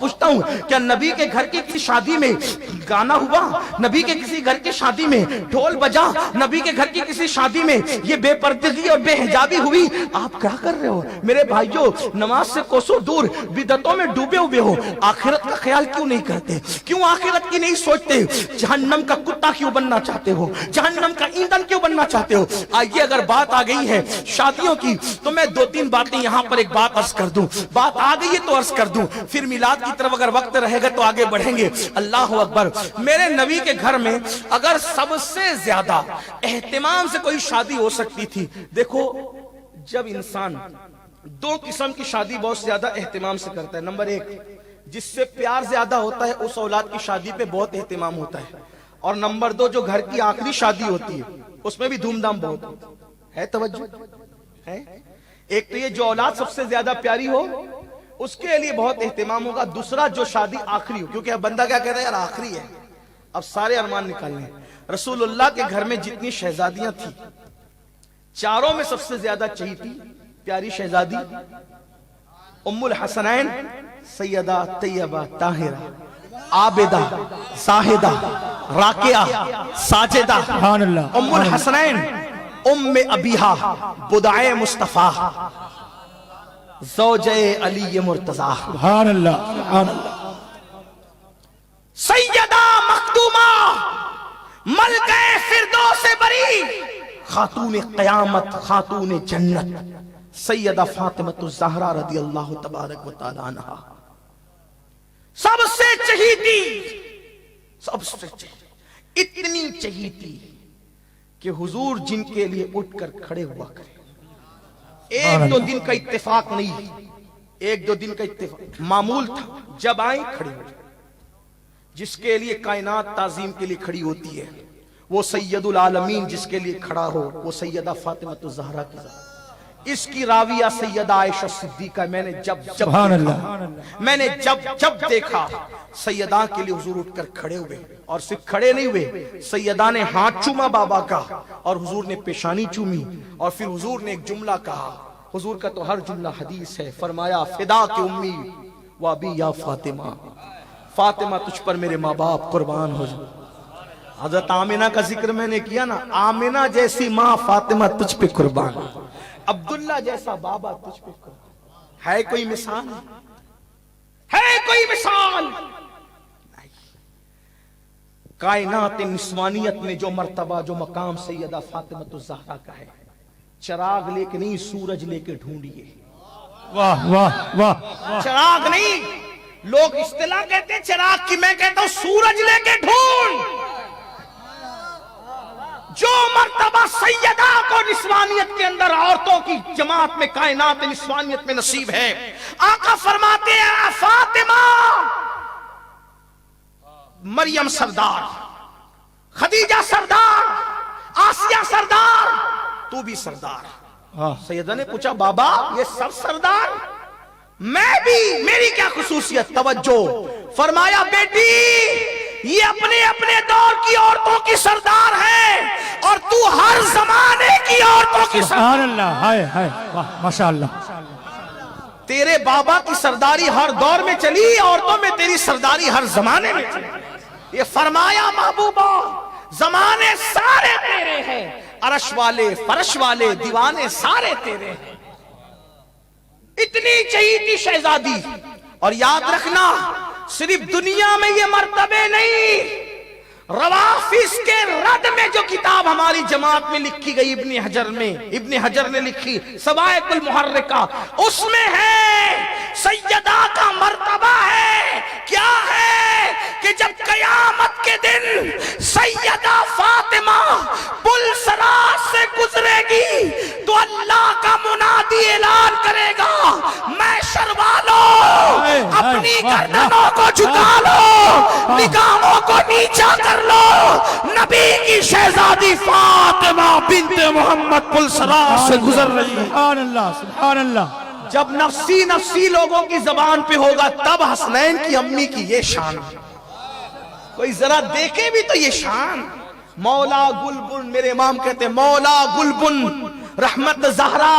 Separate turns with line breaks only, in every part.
پوچھتا ہوں کیا نبی کے گھر کی کسی شادی میں گانا ہوا؟ نبی کے کسی گھر کی شادی میں ڈھول بجا؟ نبی کے گھر کی کسی شادی میں یہ بے پردگی اور بے حجابی ہوئی؟ آپ کیا کر رہے ہو میرے بھائیوں؟ نماز سے کوسوں دور بدعتوں میں ڈوبے ہوئے ہو، آخرت کا خیال کیوں نہیں کرتے؟ کیوں آخرت کی نہیں سوچتے؟ جہنم کا کتا کیوں بننا چاہتے ہو؟ جہنم کا ایندھن کیوں بننا چاہتے ہو؟ آئیے اگر بات آ گئی ہے شادیوں کی تو میں دو تین باتیں یہاں پر ایک بات عرض کر دوں، بات آ گئی ہے تو عرض کر دوں، پھر میلاد کی طرف اگر وقت رہے گا تو آگے بڑھیں گے۔ اللہ اکبر۔ میرے نبی کے گھر میں اگر سب سے زیادہ اہتمام سے کوئی شادی ہو سکتی تھی، دیکھو جب انسان دو قسم کی شادی بہت زیادہ اہتمام سے کرتا ہے، نمبر ایک جس سے پیار زیادہ ہوتا ہے اس اولاد کی شادی پہ بہت اہتمام ہوتا ہے، اور نمبر دو جو گھر کی آخری شادی ہوتی ہے اس میں بھی دھوم دھام بہت ہے۔ توجہ ہے؟ ایک تو یہ جو اولاد سب سے زیادہ پیاری ہو اس کے لیے بہت اہتمام ہوگا، دوسرا جو شادی آخری ہو، کیونکہ اب بندہ کیا کہتا ہے یار آخری ہے، اب سارے ارمان نکالنے ہیں۔ رسول اللہ کے گھر میں جتنی شہزادیاں تھیں چاروں میں سب سے زیادہ چہیتی پیاری شہزادی ام الحسنین سیدہ طیبہ طاہرہ عابدہ زاہدہ راکعہ ساجدہ ام الحسنین ام ابیہا بدعہ مصطفیٰ زوجہ علی مرتضیٰ
سبحان اللہ سبحان اللہ،
سیدہ مخدومہ ملکہ فردوس بری خاتون قیامت خاتون جنت سیدہ فاطمہ الزہرا رضی اللہ تبارک و تعالی عنہا، سب سے چہیتی، سب سے چہیتی، اتنی چہیتی کہ حضور جن کے لیے اٹھ کر کھڑے ہوا کرے۔ ایک دو دن کا اتفاق نہیں، ایک دو دن کا اتفاق معمول تھا، جب آئیں کھڑے ہو، جس کے لیے کائنات تعظیم کے لیے کھڑی ہوتی ہے وہ سید العالمین، جس کے لیے کھڑا ہو وہ سیدہ فاطمہ الزہرا کی ذات۔ اس کی راویہ سیدہ عائشہ صدیقہ، میں نے جب دیکھا سیدہ کے لیے حضور اٹھ کر کھڑے ہوئے، اور صرف کھڑے نہیں ہوئے، سیدہ نے ہاتھ چوما بابا کا اور حضور نے پیشانی چومی، اور پھر حضور نے ایک جملہ کہا، حضور کا تو ہر جملہ حدیث ہے، فرمایا فدا کی امی و ابی یا فاطمہ، فاطمہ تجھ پر میرے ماں باپ قربان ہو جائے۔ حضرت آمنہ کا ذکر میں نے کیا نا، آمنہ جیسی ماں فاطمہ تجھ پہ قربان، عبداللہ جیسا بابا تجھ پہ قربان۔ ہے کوئی مثال؟ ہے کوئی مثال؟ نہیں۔ کائنات نسوانیت میں جو مرتبہ جو مقام سیدہ فاطمہ الزہرا کا ہے، چراغ لے کے نہیں سورج لے کے ڈھونڈیے۔
واہ واہ واہ،
چراغ نہیں، لوگ اصطلاح کہتے ہیں چراغ کی، میں کہتا ہوں سورج لے کے ڈھونڈ۔ جو مرتبہ سیدہ کو نسوانیت کے اندر عورتوں کی جماعت میں کائنات نسوانیت میں نصیب ہے، آقا فرماتے ہیں فاطمہ مریم سردار، خدیجہ سردار، آسیہ سردار، تو بھی سردار۔ سیدہ نے پوچھا بابا یہ سب سردار، میں بھی، میری کیا خصوصیت؟ توجہ، فرمایا بیٹی یہ اپنے اپنے دور کی عورتوں کی سردار ہے اور تو ہر زمانے کی عورتوں کی سردار۔
سبحان اللہ، ہائے ہائے، واہ ماشاءاللہ۔
تیرے بابا کی سرداری ہر دور میں چلی، عورتوں میں تیری سرداری ہر زمانے میں چلی۔ یہ فرمایا محبوبہ زمانے سارے تیرے ہیں، عرش والے فرش والے دیوانے سارے تیرے ہیں۔ اتنی چہیتی شہزادی، اور یاد رکھنا صرف دنیا میں یہ مرتبے نہیں، روافظ کے رد میں جو کتاب ہماری جماعت میں لکھی گئی ابن حجر نے لکھی سوائق المحرکہ، اس میں ہے سیدہ کا مرتبہ ہے، کیا ہے کہ جب قیامت کے دن سیدہ فاطمہ پلسرات سے گزرے گی تو اللہ کا منادی اعلان کرے گا محشر والوں اپنی گردنوں کو جھکا لو، نگاہوں کو نیچا کر لو، نبی کی شہزادی فاطمہ بنت محمد پلسرات سے گزر رہی ہے۔
سبحان اللہ سبحان اللہ۔
جب نفسی نفسی لوگوں کی زبان پہ ہوگا تب حسنین کی امی کی یہ شان، کوئی ذرا دیکھے بھی تو یہ شان۔ مولا گلبن، میرے امام کہتے ہیں مولا گلبن رحمت زہرا،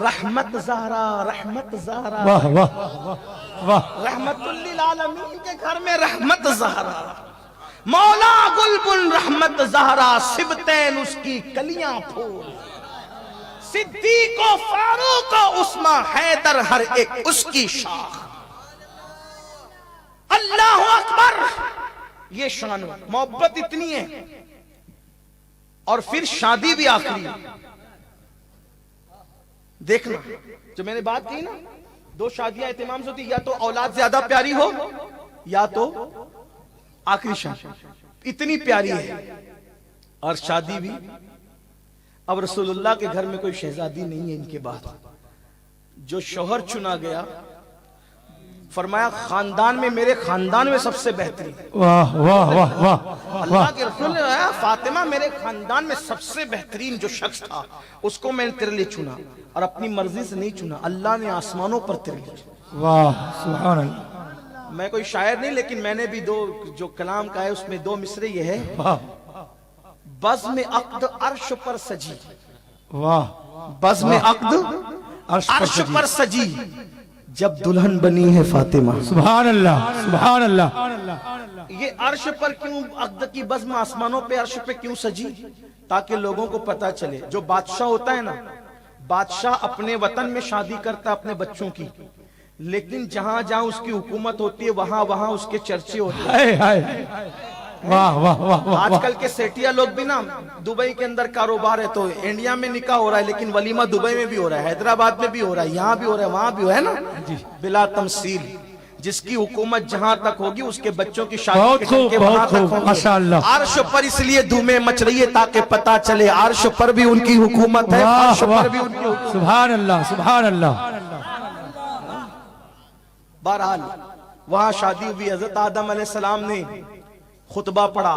رحمت زہرا، رحمت زہرا،
واہ واہ، वाह
रहमतुल लिल आलमीन के घर में रहमत ज़हरा, मौला गुलबुन रहमत ज़हरा, सिबतैन उसकी कलियां फूल, सिद्दीक व फारूक व उस्मा हैदर हर एक उसकी शाख। अल्लाह अकबर, ये शान मोहब्बत इतनी है। और फिर शादी भी आखिरी। देखना जो मैंने बात की ना, 2 शादियां एहतिमाम से होती, या तो औलाद ज्यादा प्यारी हो या तो आखिरी शादी इतनी प्यारी है। और शादी भी, अब रसूलुल्लाह के घर में कोई शहजादी नहीं है इनके बाद। जो शौहर चुना गया, फरमाया खानदान में, मेरे खानदान में सबसे बेहतरीन।
वाह वाह वाह वाह
अल्लाह के रसूल ने कहा, फातिमा मेरे खानदान में सबसे बेहतरीन जो शख्स था उसको मैंने तेरे लिए चुना, और अपनी मर्जी से नहीं चुना, अल्लाह ने आसमानों पर तेरे लिए चुना।
वाह सुभान अल्लाह।
मैं कोई शायर नहीं, लेकिन मैंने भी 2 जो कलाम का है उसमें 2 मिसरे ये है,
वाह
बज़्म अक़्द अर्श पर सजी,
वाह
बज़्म अक़्द अर्श पर सजी, जब दुल्हन बनी है फातिमा।
सुभान अल्लाह सुभान अल्लाह।
ये अर्श पर क्यों, अक़्द की बज़्म आसमानों पे अर्श पे क्यों सजी? ताकि लोगों को पता चले, जो बादशाह होता है ना, बादशाह अपने वतन में शादी करता है अपने बच्चों की, लेकिन जहां जहां उसकी हुकूमत होती है वहां वहां उसके चर्चे होते हैं।
हाय हाय वाह वाह वाह वाह।
आजकल के सेठिया लोग भी ना, दुबई के अंदर कारोबार है तो इंडिया में निकाह हो रहा है, लेकिन वलीमा दुबई में भी हो रहा है, हैदराबाद में भी हो रहा है, यहाँ भी हो रहा है, वहां भी है ना, बिला तमसील। जिसकी हुकूमत जहां तक होगी उसके बच्चों की शादी
बहुत
के
खूब,
टक्के
बहुत
वहां तक
खूब,
होंगे।
माशाअल्लाह।
अर्श पर इसलिए धूमें मच रही है ताकि पता चले अर्श पर भी उनकी हुकूमत है,
वाह
अर्श
वाह
पर भी उनकी हुकूमत।
सुभान अल्लाह सुभान अल्लाह।
बहरहाल वहां शादी हुई, हजरत आदम अलैहिस्सलाम ने खुतबा पढ़ा,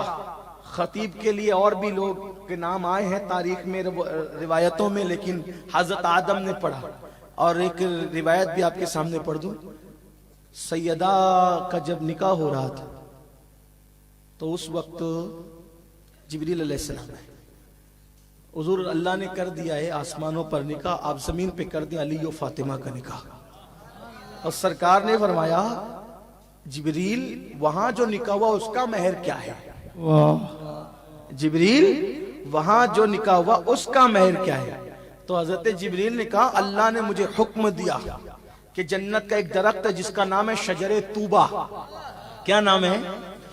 खतीब के लिए और भी लोग के नाम आए हैं तारीख में, रिवायतों में, लेकिन हजरत आदम ने पढ़ा। और एक रिवायत भी आपके सामने पढ़ दूं, सैयदा का जब निकाह हो रहा था तो उस वक्त जिब्रील अलैहिस्सलाम है, हुजूर अल्लाह ने कर दिया है आसमानों पर निकाह, आप जमीन पे कर दिया अली और फातिमा का निकाह। और सरकार ने फरमाया, जिब्रील वहां जो निकाह हुआ उसका महर क्या है?
वाह
जिब्रील वहां जो निकाह हुआ उसका महर क्या है? तो हजरत जिब्रील ने कहा, अल्लाह ने मुझे हुक्म दिया कि जन्नत का एक दरख्त है जिसका नाम है शजरे तूबा। क्या नाम है?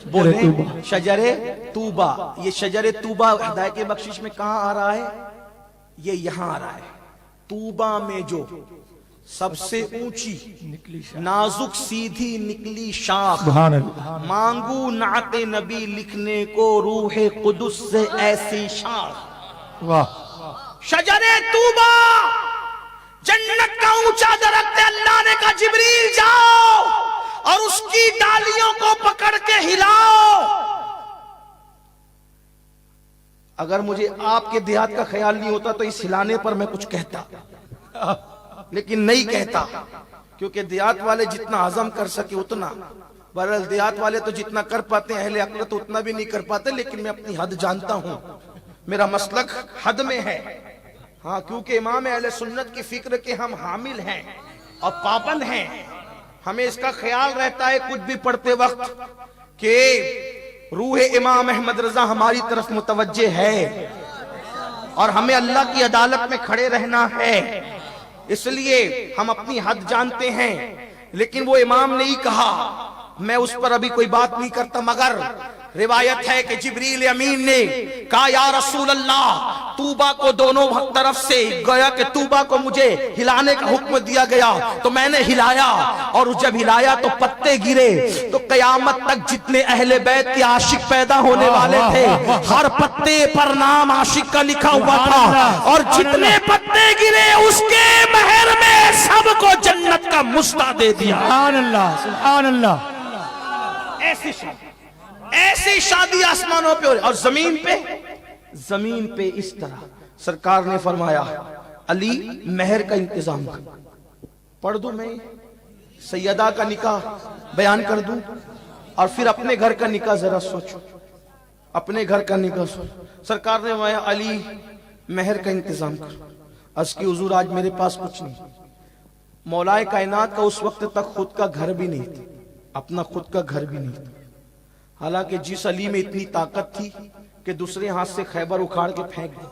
बोले शजरे तूबा। ये शजरे तूबा हिदायत की बख्शिश में कहां आ रहा है? ये यहां आ रहा है, तूबा में जो सबसे ऊंची नाजुक सीधी निकली शाख,
सुभान अल्लाह।
मांगू नाते नबी लिखने को रूहे कुदुस से ऐसी शाख।
वाह
शजरे तूबा जन्नत का ऊंचा दरख्त है। अल्लाह ने कहा, जिब्रील जाओ और उसकी डालियों को पकड़ के हिलाओ। अगर मुझे आपके देहात का ख्याल नहीं होता तो इस हिलाने पर मैं कुछ कहता, लेकिन नहीं कहता, क्योंकि देहात वाले जितना हजम कर सके उतना, बहरहाल देहात वाले तो जितना कर पाते हैं, अहले अक्ल तो उतना भी नहीं कर पाते, लेकिन मैं अपनी हद जानता हूं, मेरा मसलक हद में है। हाँ, क्योंकि इमाम अहले सुन्नत की फिक्र के हम हामिल हैं और पाबंद हैं। हमें इसका ख्याल रहता है कुछ भी पढ़ते वक्त कि रूह इमाम अहमद रजा हमारी तरफ मुतवज्जे है और हमें अल्लाह की अदालत में खड़े रहना है, इसलिए हम अपनी हद जानते हैं। लेकिन वो इमाम ने ही कहा, मैं उस पर अभी कोई बात नहीं करता, मगर रिवायत है कि जिब्रील अमीन ने कहा, या रसूल अल्लाह, तूबा को दोनों तरफ से गया कि तूबा को मुझे हिलाने का हुक्म दिया गया, तो मैंने हिलाया, और जब हिलाया तो पत्ते गिरे। तो कयामत तक जितने अहले बैत के आशिक पैदा होने वाले थे, हर पत्ते पर नाम आशिक का लिखा हुआ था, और जितने पत्ते गिरे उसके महर में सबको जन्नत का मुस्ता दे दिया।
सुभान अल्लाह सुभान अल्लाह।
ऐसी शादी आसमानों पे हो रही, और जमीन पे इस तरह सरकार ने फरमाया, अली महर का इंतजाम कर। पढ़ दूं मैं सैयदा का निकाह बयान कर दूं, और फिर अपने घर का निकाह जरा सोचो, अपने घर का निकाह सोचो। सरकार ने फरमाया, अली महर का इंतजाम कर। अर्ज की हुजूर, आज मेरे पास कुछ नहीं, मौलाए कायनात का उस वक्त तक खुद का घर भी नहीं था, अपना खुद का घर भी नहीं था। हालांकि जिस अली में इतनी ताकत थी कि दूसरे हाथ से खैबर उखाड़ के फेंक दे,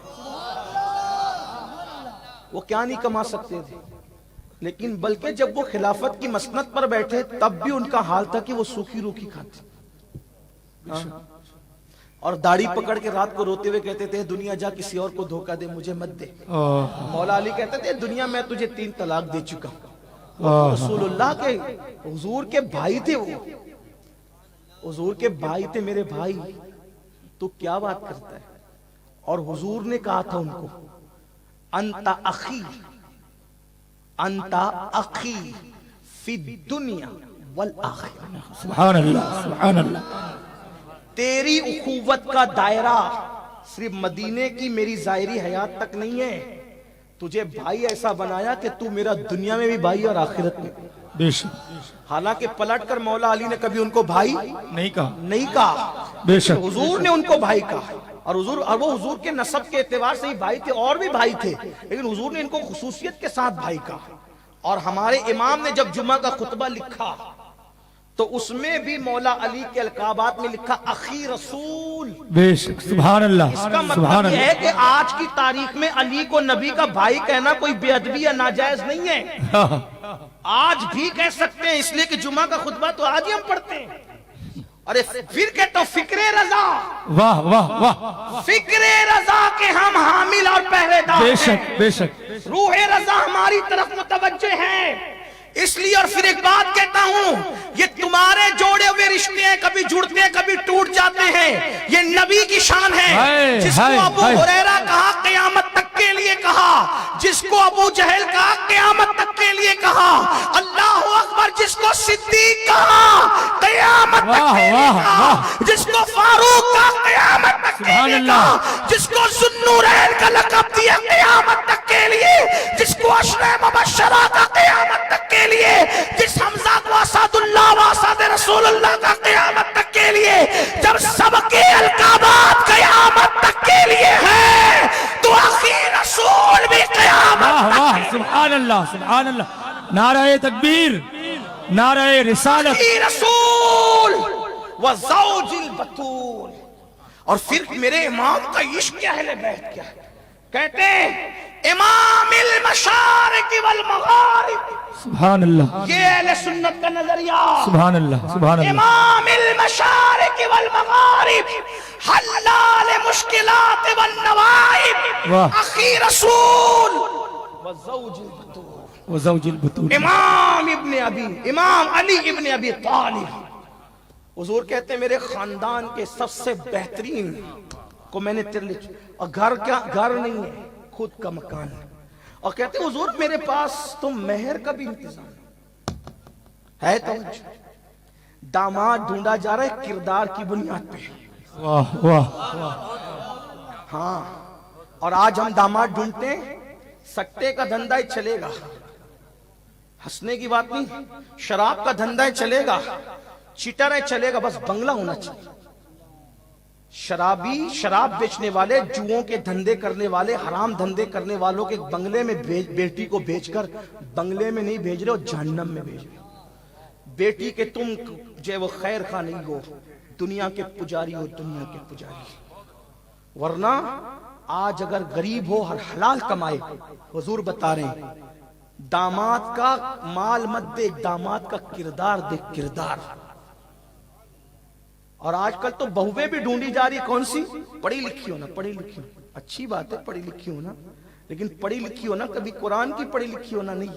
वो क्या नहीं कमा सकते थे, लेकिन बल्कि जब वो खिलाफत की मसनद पर बैठे तब भी उनका हाल था कि वो सूखी रूखी खाते। हाँ। और दाढ़ी पकड़ के रात को रोते हुए कहते थे, दुनिया जा किसी और को धोखा दे, मुझे मत दे। मौला अली कहते थे, दुनिया मैं तुझे 3 तलाक दे चुका हूं। रसूलुल्लाह के हुजूर के भाई थे, वो हुजूर के भाई थे। मेरे भाई तू क्या बात करता है? और हुजूर ने कहा था उनको, अंता अखी, अंता अखी फी दुनिया वल आखिरा।
सुभान अल्लाह, सुभान अल्लाह।
तेरी उखुवत का दायरा सिर्फ मदीने की मेरी जायरी हयात तक नहीं है, तुझे भाई ऐसा बनाया कि तू मेरा दुनिया में भी भाई और आखिरत में
बेशक।
हालांकि पलट कर मौला अली ने कभी उनको भाई
नहीं कहा,
नहीं कहा,
बेशक।
हुजूर ने उनको भाई कहा। और हुजूर, और वो हुजूर के नसब के एतबार से ही भाई थे, और भी भाई थे, लेकिन हुजूर ने इनको खुसूसियत के साथ भाई कहा। और हमारे इमाम ने जब जुमा का खुतबा लिखा तो उसमें भी मौला अली के अलकाबात में लिखा अखी रसूल।
बेशक, सुभान अल्लाह।
इसका
सुभान
मतलब यह है
अल्लाह।
कि आज की तारीख में अली को नबी का भाई कहना कोई बेअदबी या नाजायज नहीं है। आज भी कह सकते हैं, इसलिए कि जुमा का खुतबा तो आज ही हम पढ़ते हैं। अरे फिर कहता हूं, फिक्रे रजा,
वाह वाह वाह।
फिक्रे रजा के हम हामिल और पहरेदार हैं।
बेशक बेशक।
रूह रजा हमारी तरफ मुतवज्जे है। इसलिए और फिर एक बात कहता हूं, ये तुम्हारे जोड़े हुए रिश्ते हैं, कभी जुड़ते हैं कभी टूट जाते हैं, ये नबी की शान है। जिसको अबू हुरैरा कहा क़यामत तक के लिए कहा, जिसको अबू जहल कहा क़यामत तक के लिए कहा, अल्लाहु अकबर जिसको सिद्दीक कहा क़यामत तक के लिए कहा, जिसको फारूक कहा क़यामत तक के लिए कहा, जिसको ज़ुन्नूरैन का लक़ब दिया क़यामत तक के लिए, जिसको अशरे मुबश्शरा का क़यामत तक के लिए, जिस हमजा को असदुल्लाह व असद रसूलुल्लाह का क़यामत तक के लिए, जब सबके अलकाबात क़यामत तक के लिए है, तो आखिर रसूल भी क़यामत तक।
वाह, सुभान अल्लाह, सुभान अल्लाह। नाराए तकबीर, नाराए रिसालत।
रसूल व ज़ौजिल बतूल। और फिर मेरे इमाम का इश्क क्या है, बैठ क्या है? कहते हैं इमामिल मशारिक वल मगारिब।
सुभान अल्लाह,
ये अहले सुन्नत का नजरिया।
सुभान अल्लाह, सुभान अल्लाह।
इमामिल मशारिक वल मगारिब, हल्लाल मुश्किलात वन नवाइब,
वाह।
अखी रसूल व ज़ौजिल बतूल।
व ज़ौजिल बतूल।
इमाम अली इब्न अबी तालिब। हुजूर कहते हैं, मेरे खानदान के सबसे बेहतरीन को मैंने तेरे लिए, और घर क्या, घर नहीं है, खुद का मकान है। और कहते हुजूर मेरे पास तो मेहर का भी इंतजाम है। तो दामाद ढूंढा जा रहा है किरदार की बुनियाद पे।
वाह वाह।
हाँ, और आज हम दामाद ढूंढते हैं, सट्टे का धंधा ही चलेगा, हंसने की बात नहीं, शराब का धंधा ही चलेगा, चिटर है चलेगा, बस बंगला होना चाहिए। शराबी, शराब बेचने वाले, जुओं के धंधे करने वाले, हराम धंधे करने वालों के बंगले में बेटी को बेचकर बंगले में नहीं भेज रहे हो, जहन्नम में भेज रहे हो। बेटी के तुम जो वो खैर खा नहीं हो, दुनिया के पुजारी हो, दुनिया के पुजारी। वरना आज अगर गरीब हो हर हलाल कमाए, हुजूर बता रहे हैं, दामाद का माल मत देख, दामाद का किरदार देख, किरदार। और आजकल तो बहुएं भी ढूंढी जा रही, कौन सी? पढ़ी लिखी हो ना, पढ़ी लिखी हो, अच्छी बात है पढ़ी लिखी हो ना, लेकिन पढ़ी लिखी हो ना, कभी कुरान की पढ़ी लिखी हो ना, नहीं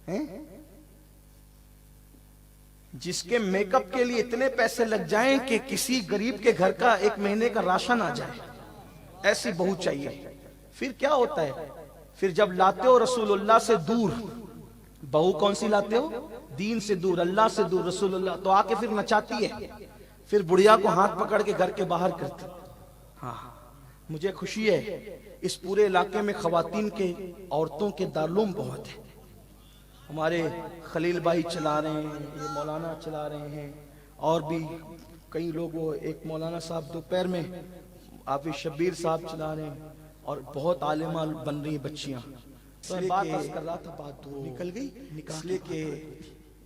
है? जिसके मेकअप के लिए इतने पैसे लग जाएं कि किसी गरीब के घर का 1 महीने का राशन आ जाए, ऐसी बहू चाहिए। फिर क्या होता है? फिर जब लाते हो रसूलुल्लाह से दूर, बहू कौन सी लाते हो? दीन से दूर, अल्लाह से दूर, रसूलुल्लाह, तो आके फिर नचाती है, फिर बुढ़िया को हाथ पकड़ के घर के बाहर करती। हाँ, मुझे खुशी है इस पूरे इलाके में खवातीन के, औरतों के दारुल बहुत है। हमारे खलील भाई चला रहे हैं, ये मौलाना चला रहे हैं, और भी कई लोग, एक मौलाना साहब दोपहर में, हाफिज शब्बीर साहब चला रहे हैं, और बहुत आलिमा बन रही बच्चियां। تو میں بات عرض کر رہا تھا، بات تو نکل گئی، اس لیے کہ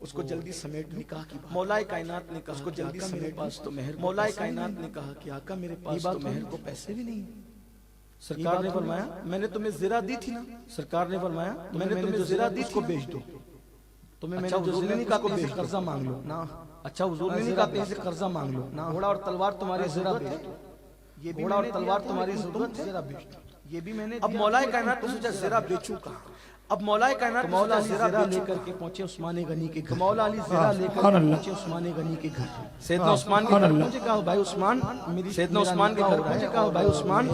اس کو جلدی سمیٹ نکاح کی مولا کائنات نے کہا اس کو جلدی سمیٹ پاس تو مہر، مولا کائنات نے کہا کہ آقا میرے پاس تو مہر کو پیسے بھی نہیں۔ سرکار نے فرمایا میں نے تمہیں زرہ دی تھی نا، سرکار نے فرمایا میں نے تمہیں زرہ دی کو بیچ دو، تمہیں میں نے جو زرہ نہیں کہا کو بیچ قرضہ مانگ لو نا، اچھا حضور نے نہیں کہا پیسے قرضہ مانگ لو نا، گھوڑا اور تلوار تمہاری زرہ بیچ دو، یہ گھوڑا اور تلوار تمہاری ضرورت ہے، زرہ بیچ دو، یہ بھی میں نے۔ اب مولا کائنات نے سوچا زرہ بیچوں کہاں، اب مولا کائنات مولا علی زرہ لے کر کے پہنچے عثمان غنی کے گھر، مولا علی زرہ لے کر کے پہنچے عثمان غنی کے گھر، سیدنا عثمان کے گھر مجھے کہا بھائی عثمان، سیدنا عثمان کے گھر مجھے کہا بھائی عثمان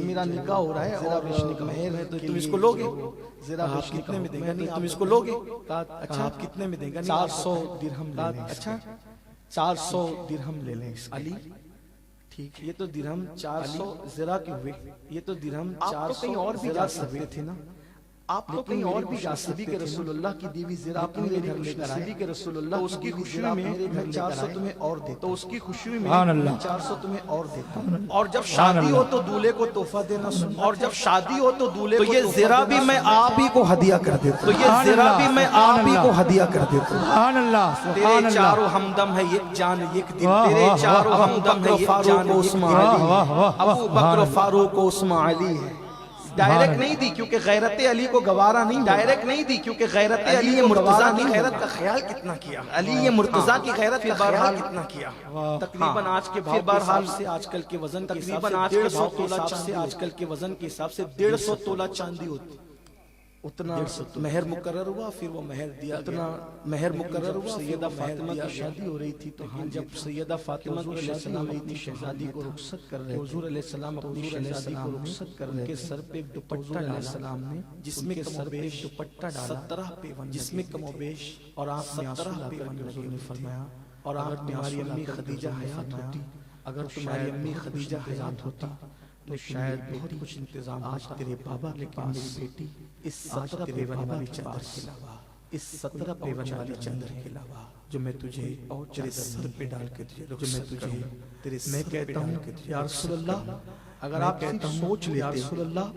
میرا نکاح ہو رہا ہے اور بیچنے کا مہر ہے، تو تم اس کو لوگے؟ زرہ بیچ کتنے میں دیں گے؟ نہیں تم اس کو لوگے؟ اچھا آپ کتنے میں دیں گے؟ 400 درہم لے لیں۔ اچھا 400 درہم لے لیں علی، ٹھیک، یہ تو درہم 400 زرہ کے ہوئے، یہ تو درہم 400 اور بھی جا سکتے تھے نا، آپ تو کہیں اور بھی جا سکتے تھے، رسول اللہ کی دیوی زرہ اپنے میرے گھر لے کر آئے کہ رسول اللہ اس کی خوشی میں میرے گھر 400 تمہیں اور دیتا، تو اس کی خوشی میں 400 تمہیں اور دیتا، اور جب شادی ہو تو دولے کو تحفہ دینا سنت، اور جب شادی ہو تو دولے کو، تو یہ زرہ بھی میں آپ ہی کو ہدیہ کر دیتا، تو یہ زرہ بھی میں آپ ہی کو ہدیہ کر دیتا۔
سبحان اللہ،
تیرے چاروں ہمدم ہے ایک جان ایک دل، تیرے چاروں ہمدم ہے ایک جان عثمان علی، ابو بکر فاروق عثمان علی ہے۔ ڈائریکٹ نہیں دی کیونکہ غیرت علی کو گوارا نہیں، ڈائریکٹ نہیں دی کیونکہ غیرت علی یہ مرتضیٰ کی غیرت کا خیال کتنا کیا، علی یہ مرتضیٰ کی غیرت کا خیال کتنا کیا۔ تقریباً آج کے بھاؤ کے حساب سے آج کل کے وزن کے حساب سے 150 تولہ چاندی، آج کل کے وزن کے حساب سے 150 تولہ چاندی ہوتی، اتنا مہر مقرر ہوا، پھر وہ مہر دیا، اتنا مہر مقرر ہوا۔ سیدہ فاطمہ کی شادی ہو رہی تھی، تو ہاں جب سیدہ فاطمہ کی شادی ہو رہی تھی، شہزادی کو رخصت کر رہے تھے، حضور علیہ السلام اپنی شہزادی کو رخصت کر رہے تھے، سر پہ ایک دوپٹہ ڈالا السلام نے، جس میں کم و بیش دوپٹہ ڈالا 17 پیون، جس میں کم و بیش، اور آپ نے 17 پیون حضور نے فرمایا، اور اگر تمہاری امی خدیجہ حیات ہوتی، اگر تمہاری امی خدیجہ حیات ہوتی تو شاید بہت کچھ انتظام آج تیرے بابا کے پاس، میری بیٹی اس 17 پیون والی چادر کے علاوہ، اس 17 پیون والی چادر کے علاوہ جو میں تجھے تیرے سر پہ ڈال کے جو میں تجھے تیرے میں کہتا ہوں یا رسول اللہ، اگر آپ سوچ لیتے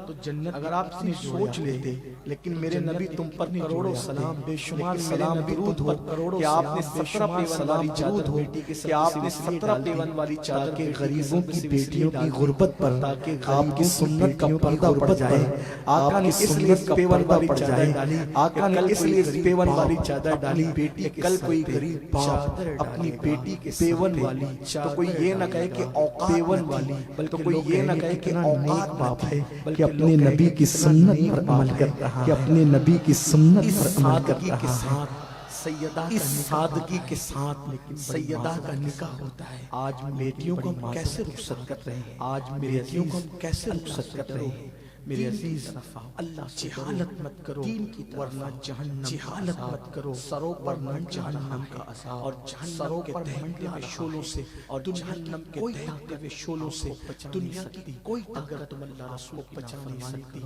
تو جنت، اگر آپ سوچ لیتے، لیکن میرے نبی تم پر کروڑوں سلام بے شمار سلام درود ہو کہ آپ نے 17 پیون والی چادر ہو، کہ آپ نے 17 پیون والی چادر کے غریبوں کی بیٹیوں کی غربت پر تاکہ آپ کی سنت کا پردہ پڑ جائے، آقا نے اس لیے پیون والی چادر ڈالی، آقا نے اس لیے پیون والی چادر ڈالی، بیٹی کل کوئی غریب باپ اپنی بیٹی کے پیون والی، تو کوئی یہ نہ کہے کہ اوقات پیون والی، بلکہ کوئی یہ نہ کہے کہ اوقات باپ ہے، کہ اپنے نبی کی سنت پر عمل کر رہا ہے، کہ اپنے نبی کی سنت پر عمل کر رہا ہے، اس سادگی کے ساتھ سیدہ کا نکاح ہوتا ہے۔ آج بیٹیوں کو ہم کیسے رخصت کر رہے ہیں، آج بیٹیوں کو ہم کیسے رخصت کر رہے ہیں۔ میرے عزیز اللہ جہالت مت کرو ورنہ جہنم، جہالت مت کرو سروں پر جہنم کا عذاب، اور سروں پر دہتے ہوئے شعلوں سے، اور جہنم کے دہتے ہوئے شعلوں سے دنیا کی کوئی طاقت تم اللہ رسول کو بچا نہیں سکتی۔